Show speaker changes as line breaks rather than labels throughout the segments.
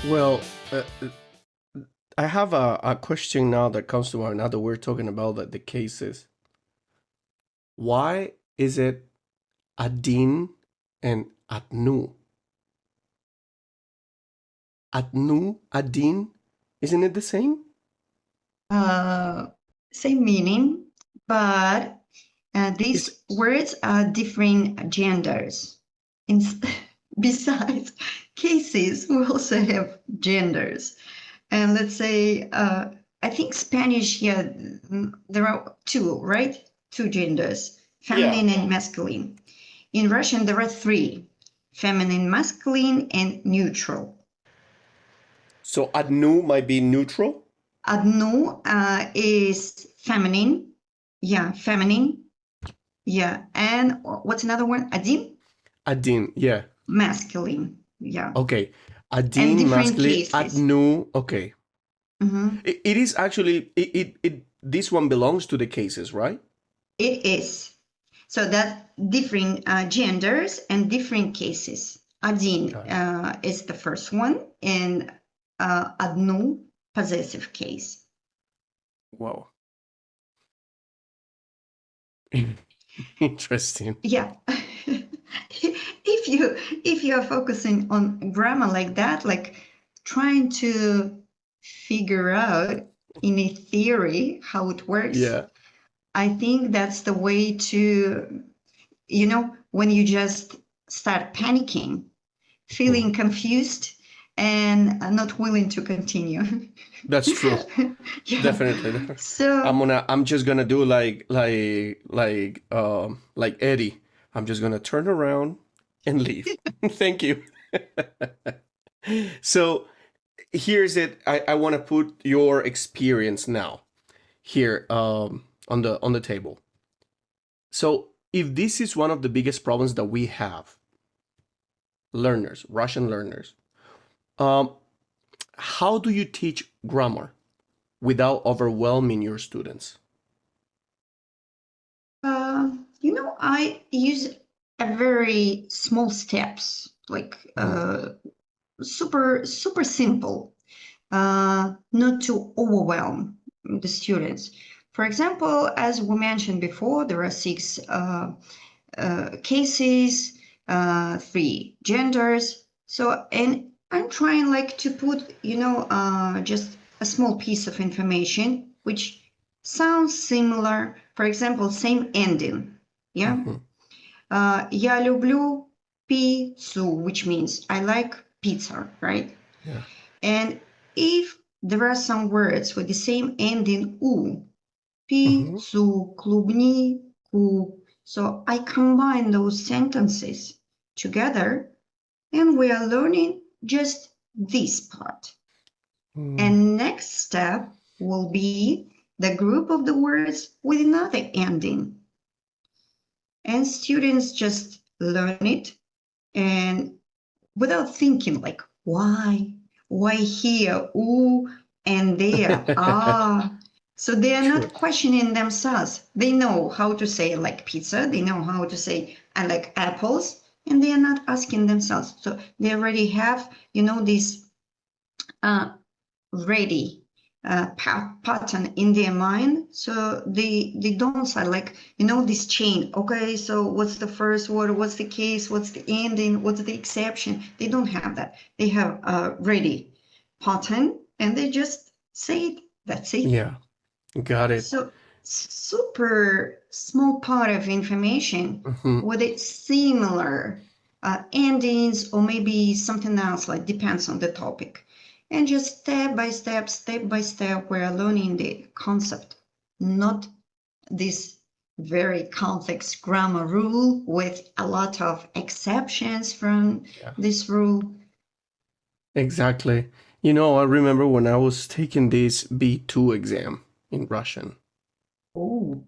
Well, I have a question now that comes to mind now that we're talking about the cases. Why is it adin and atnu? Atnu, adin, isn't it the same?
Uh, Same meaning, but
Is
these words are different genders. In, besides cases, we also have genders. And let's say, I think Spanish, yeah, there are two, right? Two genders,
yeah.
feminine and masculine. In Russian, there are three, feminine, masculine, and neutral.
So adnu might be neutral.
Adnu is feminine. Yeah, feminine. Yeah. And what's another one? Adim?
Adin, yeah.
Masculine. Yeah.
Okay.
And
Adin,
different
masculine,
cases.
adnu. Okay.
Mhm.
It is actually this one belongs to the cases, right?
It is. So that different genders and different cases. Adin
Got it.
is the first one, and adnu, possessive case.
Wow. Interesting.
Yeah. if you are focusing on grammar like that, like trying to figure out in a theory how it works,
Yeah.
I think that's the way to, when you just start panicking,
Mhm.
feeling confused, and not willing to continue.
That's true.
Yeah.
Definitely.
So
I'm just gonna do like Eddie. I'm just gonna turn around and leave. Thank you. So here's it. I want to put your experience now here on the table. So if this is one of the biggest problems that we have, learners, Russian learners, um, how do you teach grammar without overwhelming your students?
I use a very small steps, like
Mhm.
super super simple, not to overwhelm the students. For example, as we mentioned before, there are six cases, three genders. So, and I'm trying like to put, just a small piece of information which sounds similar. For example, same ending. Yeah.
Mhm.
Я люблю пиццу, which means I like pizza, right?
Yeah.
And if there are some words with the same ending u,
Mhm.
пиццу, клубнику, so I combine those sentences together, and we are learning just this part.
Mm.
And next step will be the group of the words with another ending. And students just learn it, and without thinking like why here, ooh, and there, ah. So they are
True.
not questioning themselves. They know how to say like pizza, they know how to say I like apples, and they are not asking themselves. So they already have, this uh, ready pattern in their mind, so they don't start like, this chain. Okay, so what's the first word, what's the case, what's the ending, what's the exception? They don't have that. They have a ready pattern, and they just say it. That's it.
Yeah. Got it.
So super small part of information
Mhm.
with its similar endings, or maybe something else, like depends on the topic. And just step by step, we're learning the concept, not this very complex grammar rule with a lot of exceptions from
Yeah.
this rule.
Exactly. I remember when I was taking this B2 exam in Russian.
Oh,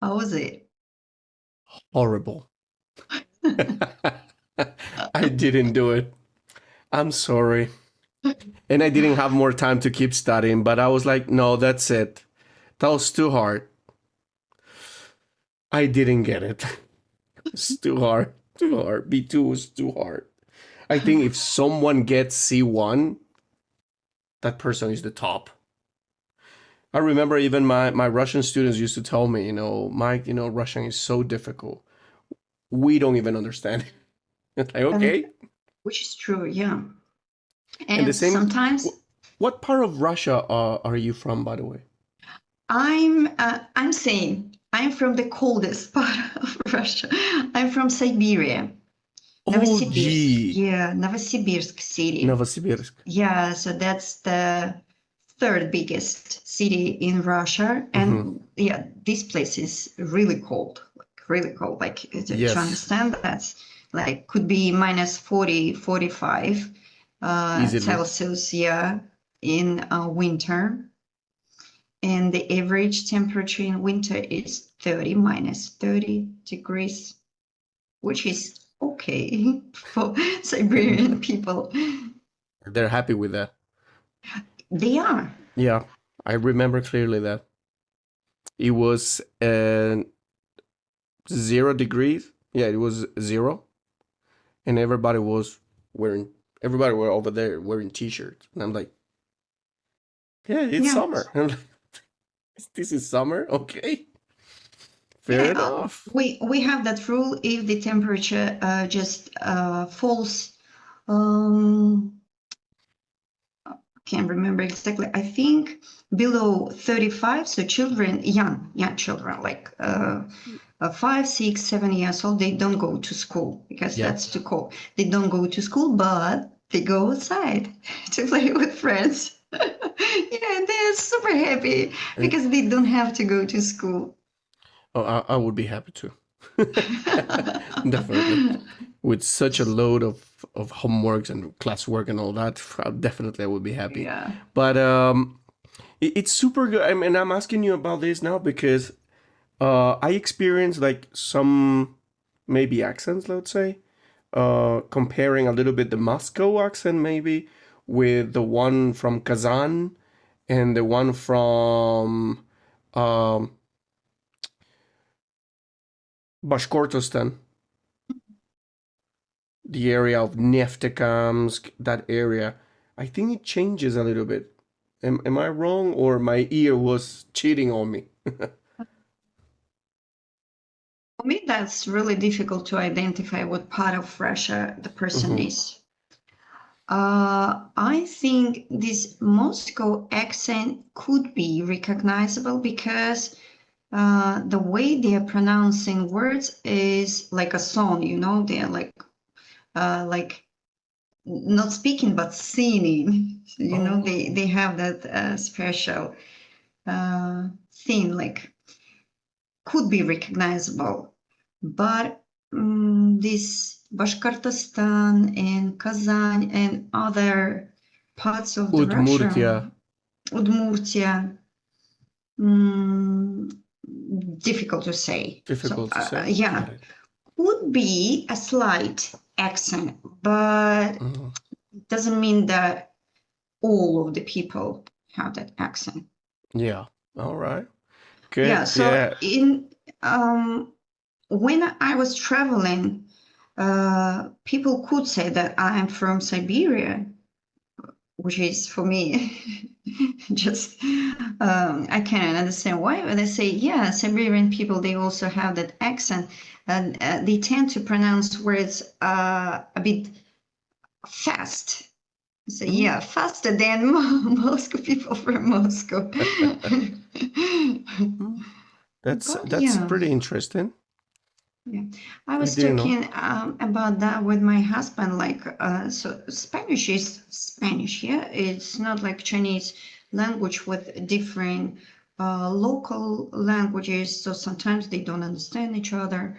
how was it?
Horrible. I didn't do it. I'm sorry. And I didn't have more time to keep studying, but I was like, no, that's it. That was too hard. I didn't get it. It's too hard. Too hard. B2 was too hard. I think if someone gets C1, that person is the top. I remember even my Russian students used to tell me, Mike, Russian is so difficult. We don't even understand it. It's like,
And
okay.
which is true, yeah.
And the
And
same,
sometimes
what part of Russia are you from, by the way?
I'm saying I'm from the coldest part of Russia. I'm from Siberia,
Oh,
Novosibirsk.
gee.
Yeah, Novosibirsk city.
Novosibirsk.
Yeah, so that's the third biggest city in Russia.
Mm-hmm.
And yeah, this place is really cold, like really cold. Like to
Yes,
understand that's like could be minus 40, 45
easily.
Celsius, yeah, in winter. And the average temperature in winter is 30, minus 30 degrees, which is okay for Siberian people.
They're happy with that.
They are.
Yeah, I remember clearly that it was 0 degrees. Yeah, it was 0, and wearing. Everybody were over there wearing t-shirts, and I'm like, yeah, it's
Yeah.
summer. I'm like, this is summer, okay, fair
Yeah,
enough.
we have that rule if the temperature just falls. Um, can't remember exactly. I think below 35. So children, young children, like 5, 6, 7 years old, they don't go to school because
Yeah,
that's too cold. They don't go to school, but they go outside to play with friends. Yeah, and they're super happy
and
because they don't have to go to school.
oh, I would be happy to. Definitely. With such a load of homeworks and classwork and all that, definitely I would be happy.
Yeah.
But it's super good. I mean, I'm asking you about this now because I experienced like some maybe accents, let's say, comparing a little bit the Moscow accent maybe with the one from Kazan and the one from um, Bashkortostan, the area of Neftekamsk, that area. I think it changes a little bit. Am I wrong, or my ear was cheating on me?
For me, that's really difficult to identify what part of Russia the person
Hmm.
is. I think this Moscow accent could be recognizable because the way they are pronouncing words is like a song, they're like not speaking but singing.
Oh,
They have that special thing, like could be recognizable. But this Bashkortostan and Kazan and other parts of the
Udmurtia.
Russia, Udmurtia, mm, difficult to say. So
Difficult to say.
yeah,
Got it.
would be a slight accent, but
Mhm.
doesn't mean that all of the people have that accent.
Yeah. All right.
Yeah,
Good.
so
Yeah.
in when I was traveling, people could say that I'm from Siberia, which is for me just I cannot understand why. But they say, yeah, Siberian people they also have that accent, and they tend to pronounce words a bit fast. So
Mm.
yeah, faster than Moscow people from Moscow.
Mm.
But
That's
yeah.
pretty interesting.
Yeah, I
I
was
didn't know.
talking about that with my husband. Like, so Spanish is Spanish, yeah. It's not like Chinese language with different local languages. So sometimes they don't understand each other.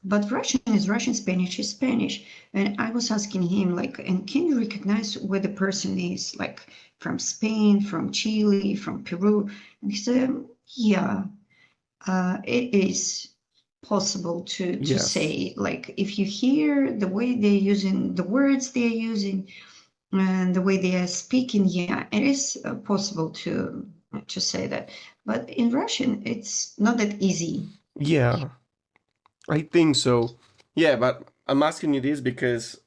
But Russian is Russian, Spanish is Spanish. And I was asking him, like, and can you recognize where the person is, like, from Spain, from Chile, from Peru? And he said, yeah, it is possible to
Yes.
say, like, if you hear the way they're using the words they're using and the way they are speaking, yeah, it is possible to say that. But in Russian, it's not that easy.
Yeah, I think so. Yeah, but I'm asking you this because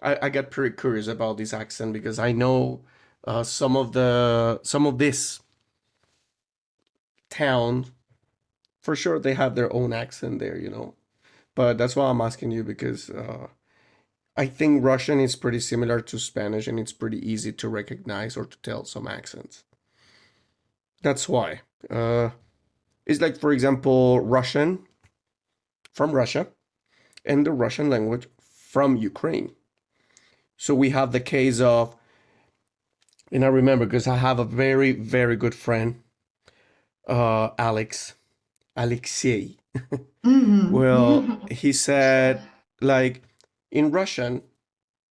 I got pretty curious about this accent because I know some of this town for sure they have their own accent there, you know. But that's why I'm asking you because I think Russian is pretty similar to Spanish and it's pretty easy to recognize or to tell some accents. That's why. Uh, it's like, for example, Russian from Russia and the Russian language from Ukraine. So we have the case of, and I remember because I have a very, very good friend, Alexei. Well,
Mm-hmm.
he said, like, in Russian,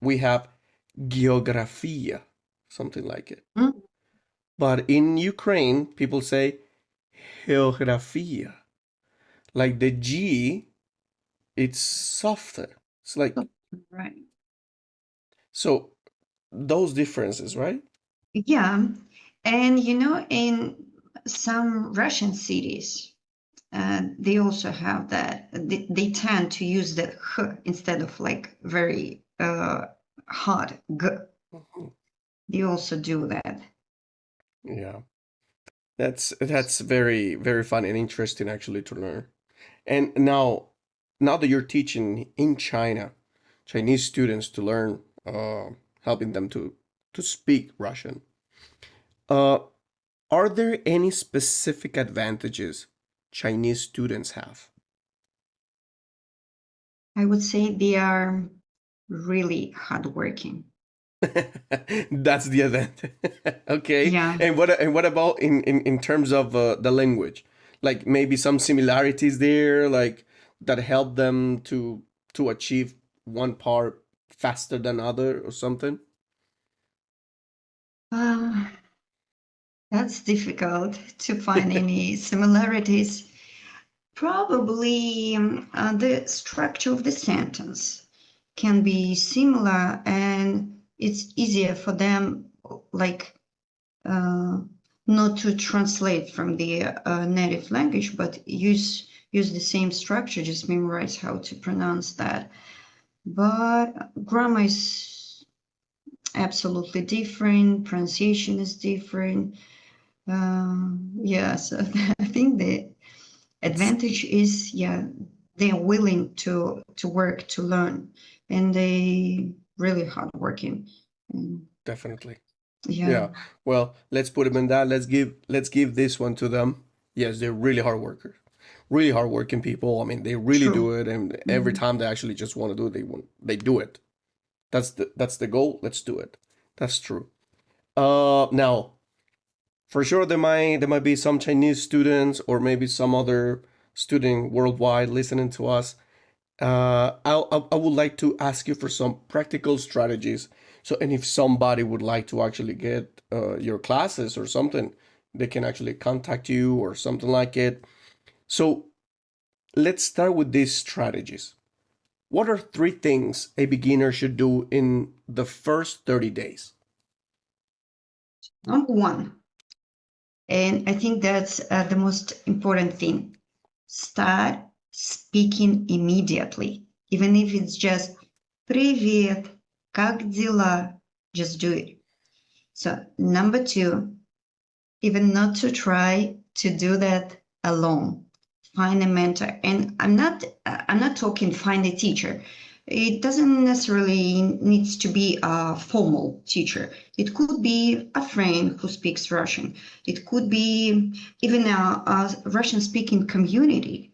we have geografia, something like it. But in Ukraine, people say geografia. Like the G, it's softer. It's like,
Right.
so those differences, right?
Yeah. And in some Russian cities, they also have that. They tend to use the h instead of like very hard g.
Mhm.
They also do that.
Yeah. That's very, very fun and interesting actually to learn. And now that you're teaching in China, Chinese students to learn, helping them to speak Russian, uh, are there any specific advantages Chinese students have?
I would say they are really hardworking.
That's the event. Okay.
Yeah.
And what about in terms of the language? Like maybe some similarities there, like that help them to achieve one part faster than other or something?
Uh, that's difficult to find any similarities. Probably the structure of the sentence can be similar, and it's easier for them, like uh, not to translate from the native language, but use the same structure, just memorize how to pronounce that. But grammar is absolutely different, pronunciation is different. Yeah, so I think the
It's
advantage is, yeah, they're willing to work to learn, and they really hardworking. And
definitely.
yeah,
Yeah. Well, let's put them in that. Let's give this one to them. Yes, they're really hard workers. Really hardworking people. I mean, they really
true.
do it, and every
Mhm.
time they actually just want to do it, they do it. That's the goal. Let's do it. That's true. Now for sure there might be some Chinese students or maybe some other student worldwide listening to us. I would like to ask you for some practical strategies. So, and if somebody would like to actually get your classes or something, they can actually contact you or something like it. So, let's start with these strategies. What are three things a beginner should do in the first 30 days?
Number one, and I think that's the most important thing. Start speaking immediately, even if it's just "Привет, как дела?" Just do it. So number two, even not to try to do that alone. Find a mentor, and I'm not talking find a teacher. It doesn't necessarily needs to be a formal teacher. It could be a friend who speaks Russian. It could be even a Russian speaking community.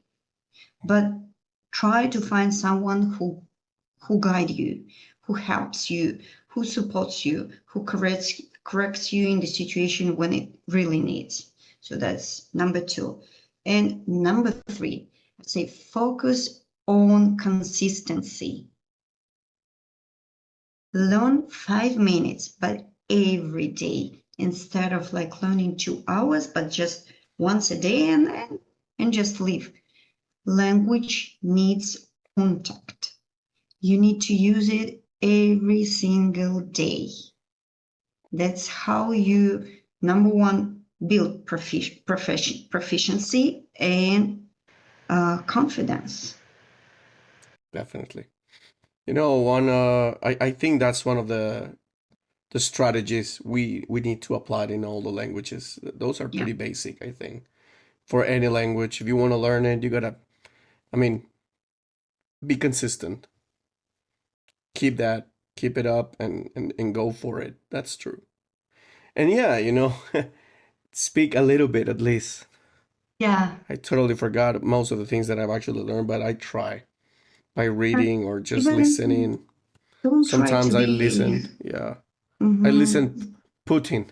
But try to find someone who guide you, who helps you, who supports you, who corrects you in the situation when it really needs. So that's number two. And number three, I'd say focus on consistency. Learn 5 minutes, but every day instead of like learning 2 hours, but just once a day and just leave. Language needs contact. You need to use it every single day. That's how you, number one, build proficiency and confidence.
Definitely. One I think that's one of the strategies we need to apply in all the languages. Those are
Yeah.
pretty basic, I think. For any language, if you want to learn it, you gotta, I mean, be consistent. Keep that, keep it up, and go for it. That's true. And yeah, speak a little bit at least.
Yeah.
I totally forgot most of the things that I've actually learned, but I try by
But
reading or just
even
listening.
don't try to
Sometimes I
be.
listened, yeah. I listened
Mhm.
Putin,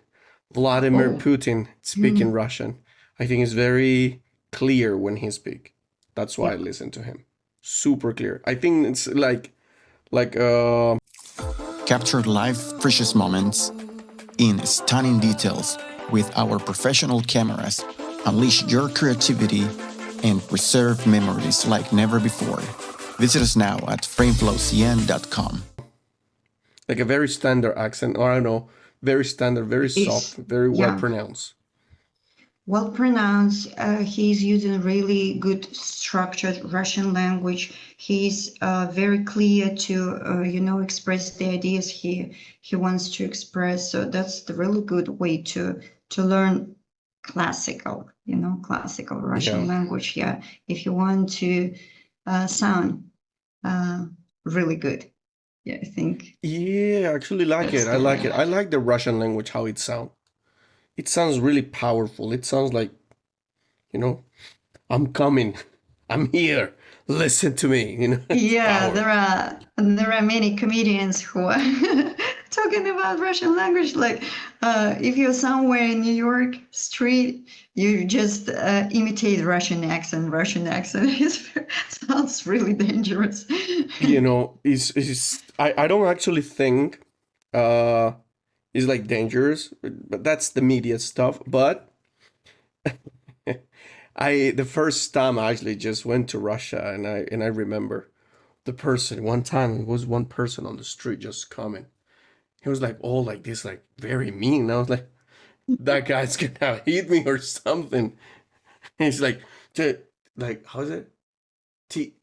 Vladimir
Oh.
Putin speaking
Mm.
Russian. I think it's very clear when he speak. That's why
Yeah.
I listen to him. Super clear. I think it's like
Capture live precious moments in stunning details with our professional cameras. Unleash your creativity and preserve memories like never before. Visit us now at frameflowcn.com.
like a very standard accent, or I don't know, very standard, very soft,
Is
very well
yeah.
pronounced.
Well pronounced. He's using really good structured Russian language. He's very clear to express the ideas he wants to express. So that's the really good way to learn classical Russian
Yeah.
language. Yeah, if you want to sound uh, really good. Yeah, I think
Yeah, I actually like
that's
it. I
the
like
way.
it. I like the Russian language, how it sounds. It sounds really powerful. It sounds like, you know, I'm coming. I'm here. Listen to me. It's
Yeah,
power.
there are many comedians who are talking about Russian language. Like, if you're somewhere in New York street, you just imitate Russian accent. Russian accent sounds really dangerous.
Is I don't actually think uh is like dangerous, but that's the media stuff. But the first time I actually just went to Russia, and I remember the person one time it was one person on the street just coming. He was like all like this, like very mean. I was like, that guy's gonna hit me or something. And he's like, like how's it? T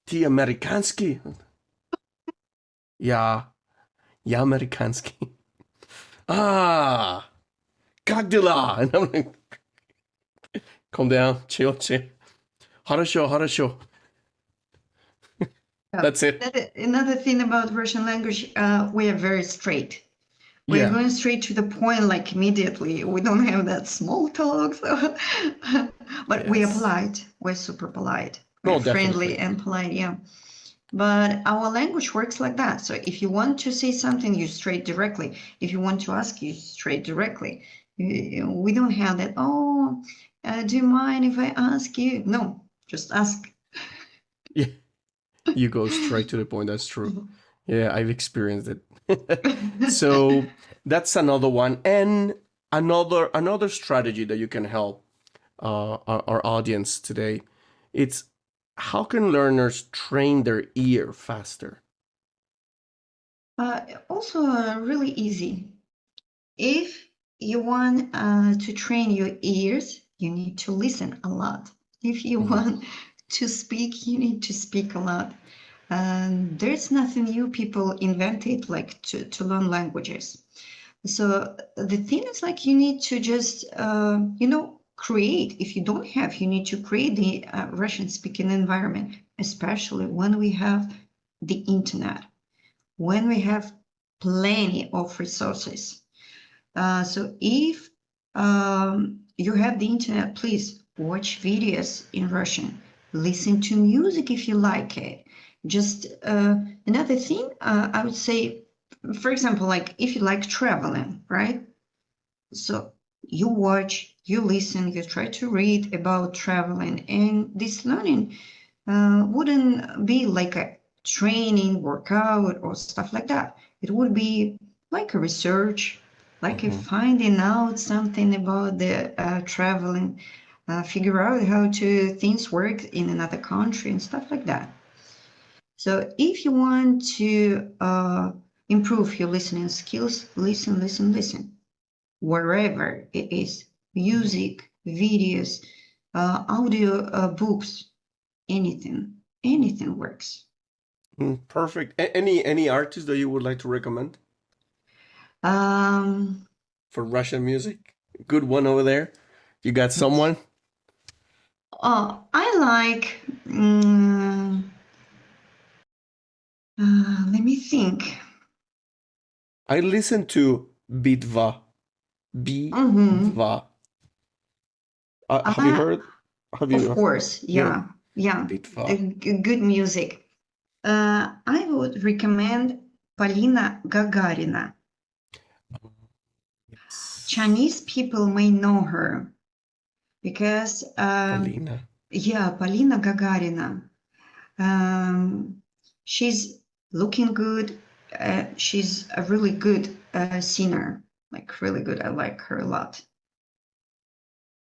T Amerikansky? Yeah, yeah, Amerikansky. Ah, как дела? And I'm like, calm down, chill, chill. Хорошо, хорошо.
Yeah.
That's it.
Another thing about Russian language, we are very straight. We're
Yeah.
going straight to the point, like immediately. We don't have that small talk. So, but we are
Yes.
polite. We're super polite.
No,
We're friendly
definitely.
and polite. Yeah. But our language works like that. So if you want to say something, you straight directly. If you want to ask, you straight directly. We don't have that. Oh, do you mind if I ask you? No, just ask.
Yeah. You go straight to the point. That's true. Yeah, I've experienced it. So that's another one, and another strategy that you can help our audience today. It's how can learners train their ear faster?
Also, really easy. If you want to train your ears, you need to listen a lot. If you
Mhm.
want to speak, you need to speak a lot. There's nothing new people invented like to learn languages. So the thing is like you need to just, create. If you don't have, you need to create the Russian speaking environment, especially when we have the internet, when we have plenty of resources. So if you have the internet, please watch videos in Russian. Listen to music if you like it. Just another thing, I would say, for example, like if you like traveling, right? So you watch, you listen, you try to read about traveling, and this learning wouldn't be like a training, workout, or stuff like that. It would be like a research, like a
Mhm.
finding out something about the traveling, figure out how to things work in another country and stuff like that. So if you want to improve your listening skills, listen, listen, listen wherever it is, music, videos, audio books, anything works.
Perfect. Any artist that you would like to recommend
Um,
for Russian music? Good one over there. You got someone?
oh, I like. Let me think.
I listen to Bitva.
Mm-hmm.
Bitva. Have you
Uh,
heard? Have
of
you?
course,
Yeah,
yeah, yeah.
Bitva.
Good music. I would recommend Polina Gagarina.
Yes.
Chinese people may know her because,
Polina.
yeah, Polina Gagarina. Um, she's looking good. She's a really good singer, like really good. I like her a lot.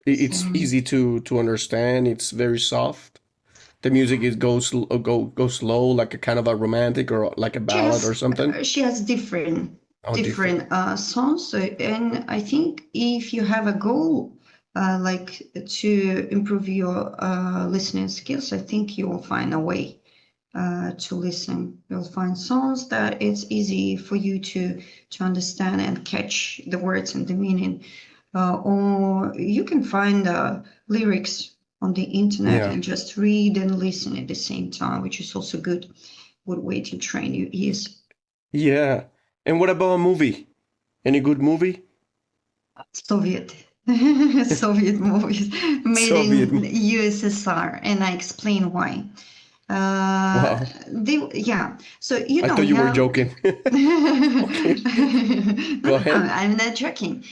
It's
So,
easy to understand. It's very soft. The music is go slow, like a kind of a romantic or like a ballad or something.
she has different
Oh, different.
songs, and I think if you have a goal like to improve your listening skills, I think you will find a way to listen. You'll find songs that it's easy for you to understand and catch the words and the meaning, or you can find lyrics on the internet
Yeah.
and just read and listen at the same time, which is also good way to train your ears.
Yeah. And what about a movie? Any good movie?
Soviet Soviet movies made
Soviet.
in USSR, and I explain why.
Wow.
Yeah. So you
I
know
thought
we
you were
have.
joking. Okay.
No,
Go
no,
ahead.
I'm not joking.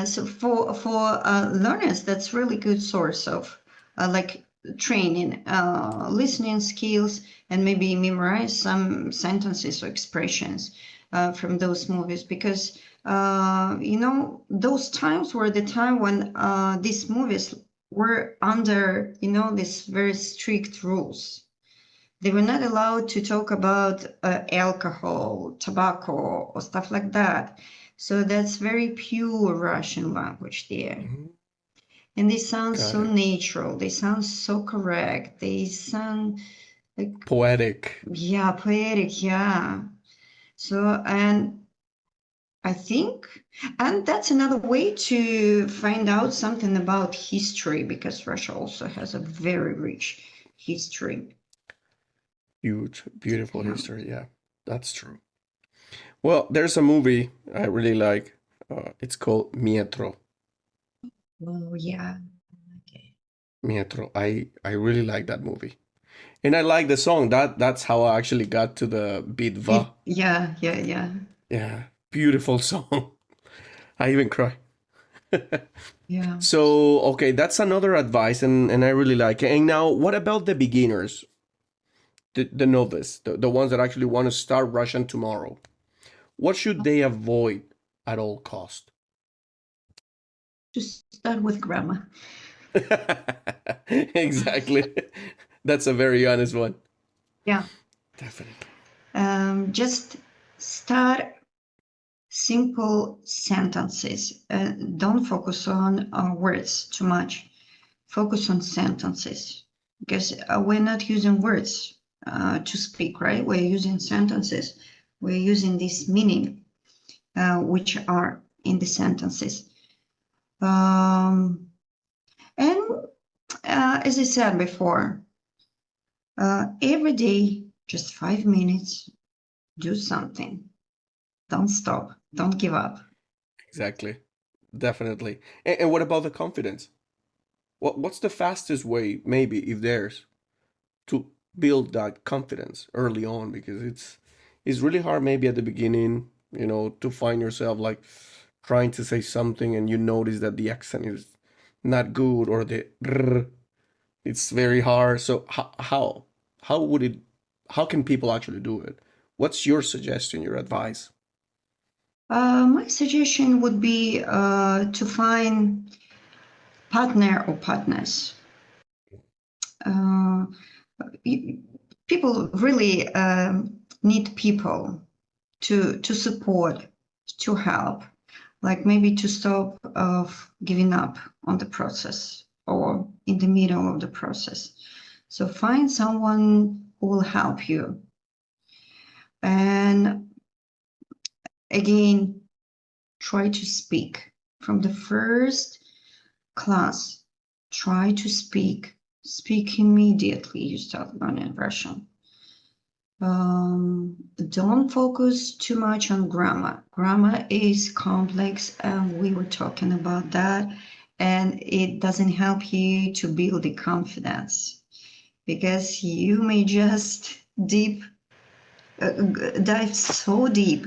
So for learners, that's really good source of like training, listening skills, and maybe memorize some sentences or expressions from those movies, because those times were the time when these movies were under these very strict rules. They were not allowed to talk about alcohol, tobacco, or stuff like that. So that's very pure Russian language there.
Mhm.
And they sound
Got
so
it.
natural. They sound so correct. They sound like,
Poetic.
yeah, poetic, yeah. So, and I think, and that's another way to find out something about history, because Russia also has a very rich history.
Huge, beautiful
Yeah.
history. Yeah, that's true. Well, there's a movie I really like. It's called Mietro.
Oh, yeah. Okay.
Mietro. I really like that movie. And I like the song. That's how I actually got to the Bitva.
Yeah, yeah, yeah,
Yeah, beautiful song. I even cry.
yeah.
So, okay, that's another advice, and I really like it. And now, what about the beginners, the novice, the ones that actually want to start Russian tomorrow? What should they avoid at all cost?
Just start with grammar.
Exactly. That's a very honest one.
Yeah.
Definitely.
Just start simple sentences. Don't focus on words too much. Focus on sentences, because we're not using words to speak, right? We're using sentences. We're using this meaning, which are in the sentences. And as I said before, every day, just 5 minutes, do something. Don't stop. Don't give up.
Exactly. Definitely. And what about the confidence? What's the fastest way, maybe, if there's, to build that confidence early on? Because it's really hard maybe at the beginning, to find yourself like trying to say something and you notice that the accent is not good or the rrr, it's very hard. So how would it how can people actually do it? What's your suggestion, your advice?
My suggestion would be to find partner or partners. Uh, People really need people to support, to help, like maybe to stop of giving up on the process or in the middle of the process. So find someone who will help you And again, try to speak from the first class. Try to speak. Speak immediately you start learning Russian. Don't focus too much on grammar. Grammar is complex, and we were talking about that, and it doesn't help you to build the confidence because you may just dive so deep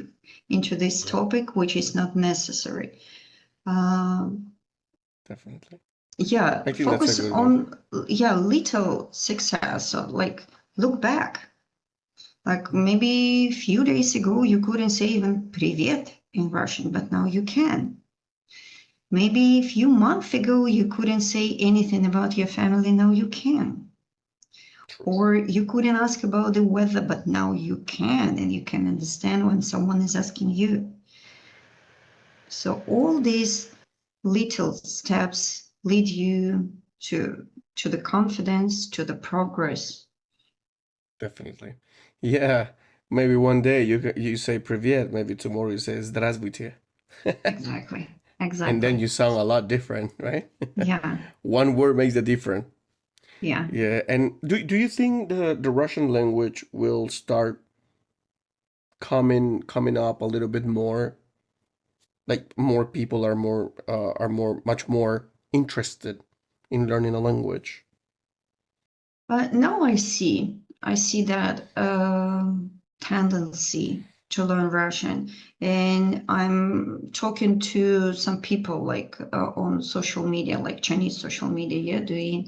into this topic, which is not necessary.
Definitely.
Yeah,
I think that's a
focus
good one.
on little success. So, like, look back. Like maybe a few days ago you couldn't say even "привет" in Russian, but now you can. Maybe a few months ago you couldn't say anything about your family, now you can. Or you couldn't ask about the weather, but now you can, and you can understand when someone is asking you. So all these little steps lead you to the confidence, to the progress.
Definitely. Yeah. Maybe one day you say "привет," maybe tomorrow you say "здравствуйте."
Exactly.
And then
Exactly.
you sound a lot different, right?
Yeah.
One word makes the difference.
Yeah.
Yeah. And do you think the Russian language will start coming up a little bit more? Like more people are much more interested in learning a language.
But now I see that tendency to learn Russian, and I'm talking to some people like on social media, like Chinese social media. Yeah,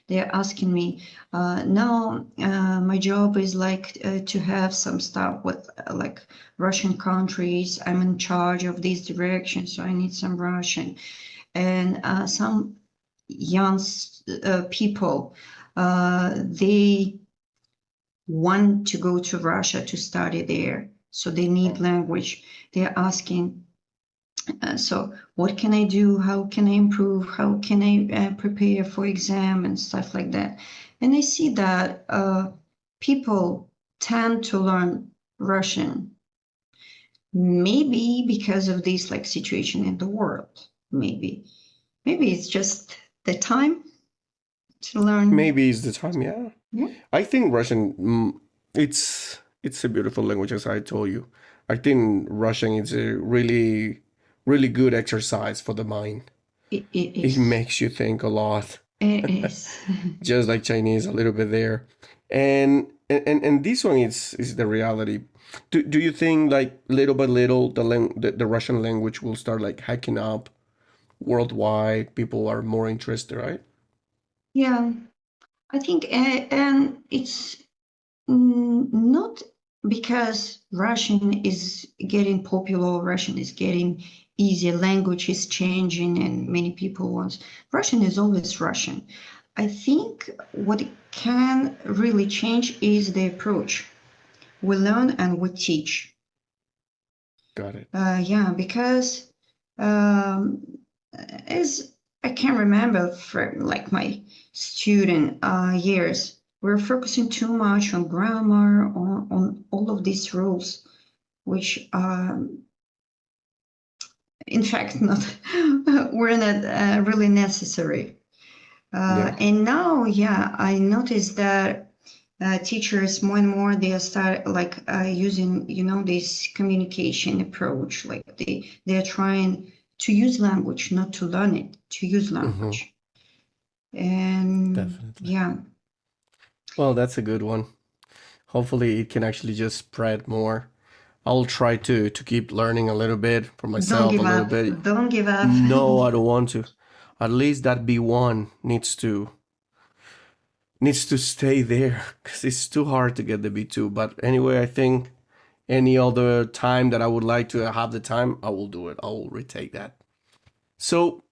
they're asking me, no, my job is like to have some stuff with like Russian countries. I'm in charge of these directions, so I need some Russian, and some young people they want to go to Russia to study there, so they need language. They're asking, so what can I do? How can I improve? How can I prepare for exam and stuff like that? And I see that people tend to learn Russian, maybe because of this like situation in the world. Maybe it's just the time to learn.
Maybe it's the time, yeah.
Yeah.
I think Russian, it's a beautiful language, as I told you. I think Russian is a really good exercise for the mind.
It
It
is.
makes you think a lot,
It is.
just like Chinese, a little bit there. And this one is the reality. Do you think like little by little the Russian language will start like hacking up worldwide? People are more interested, right?
Yeah, I think, and it's not because Russian is getting popular, Russian is getting easier, language is changing, and many people want. Russian is always Russian. I think what it can really change is the approach. We learn and we teach.
Got it.
Yeah, because um, as I can remember from like my student years, we're focusing too much on grammar, on all of these rules, which in fact not were not really necessary.
Yeah.
And now, yeah, I noticed that teachers more and more they start like using this communication approach, like they're trying to use language, not to learn it, to use
Hmm.
language. And
Definitely.
yeah,
Well, that's a good one. Hopefully, it can actually just spread more. I'll try to keep learning a little bit for
don't
myself, a
give
little
up,
bit.
don't give up.
No, I don't want to. At least that B1 needs to stay there because it's too hard to get the B2. But anyway, I think any other time that I would like to have the time, I will do it. I will retake that. So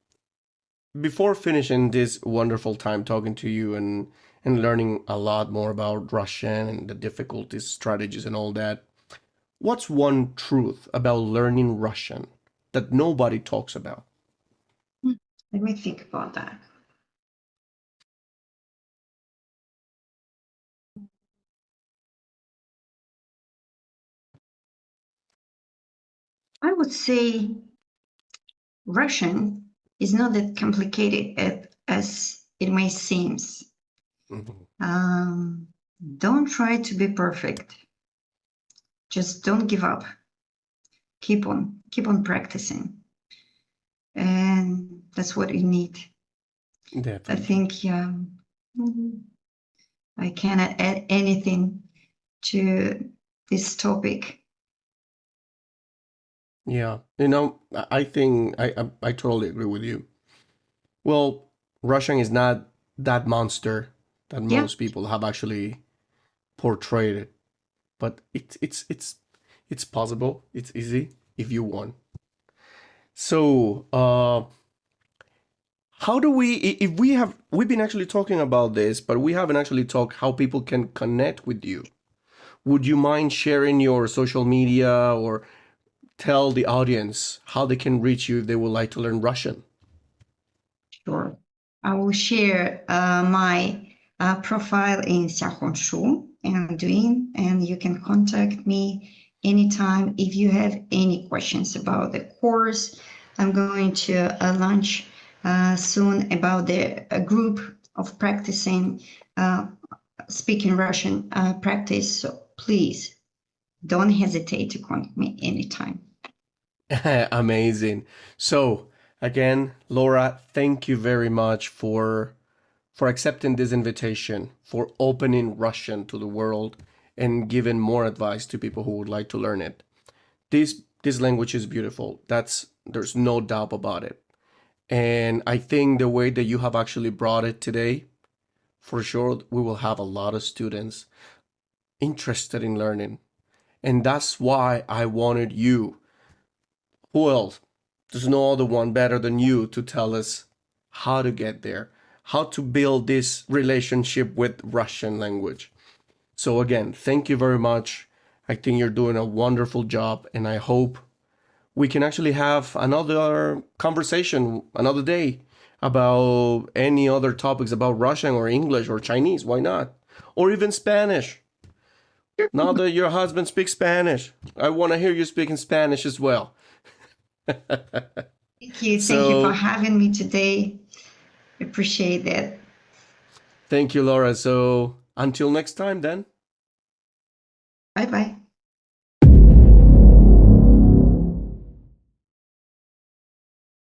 before finishing this wonderful time talking to you and learning a lot more about Russian and the difficulties, strategies, and all that, what's one truth about learning Russian that nobody talks about?
Let me think about that. I would say Russian is not that complicated as it may seem. Don't try to be perfect. Just don't give up. Keep on practicing. And that's what you need.
Definitely.
I think I cannot add anything to this topic.
Yeah, I think I totally agree with you. Well, Russian is not that monster that
Yeah.
most people have actually portrayed it, but it's possible. It's easy if you want. So, how do we, if we've been actually talking about this, but we haven't actually talked how people can connect with you. Would you mind sharing your social media or tell the audience how they can reach you if they would like to learn Russian?
Sure. I will share my profile in Xiaohongshu and Douyin, and you can contact me anytime if you have any questions about the course. I'm going to launch soon about the group of practicing speaking Russian practice. So please don't hesitate to contact me anytime.
Amazing. So again, Laura, thank you very much for accepting this invitation, for opening Russian to the world and giving more advice to people who would like to learn it. This language is beautiful. There's no doubt about it. And I think the way that you have actually brought it today, for sure, we will have a lot of students interested in learning. And that's why I wanted you. Who else? There's no other one better than you to tell us how to get there, how to build this relationship with Russian language. So again, thank you very much. I think you're doing a wonderful job, and I hope we can actually have another conversation another day about any other topics about Russian or English or Chinese. Why not? Or even Spanish. Now that your husband speaks Spanish, I want to hear you speaking Spanish as well.
Thank you. Thank you for having me today. Appreciate that.
Thank you, Laura. So until next time then.
Bye-bye.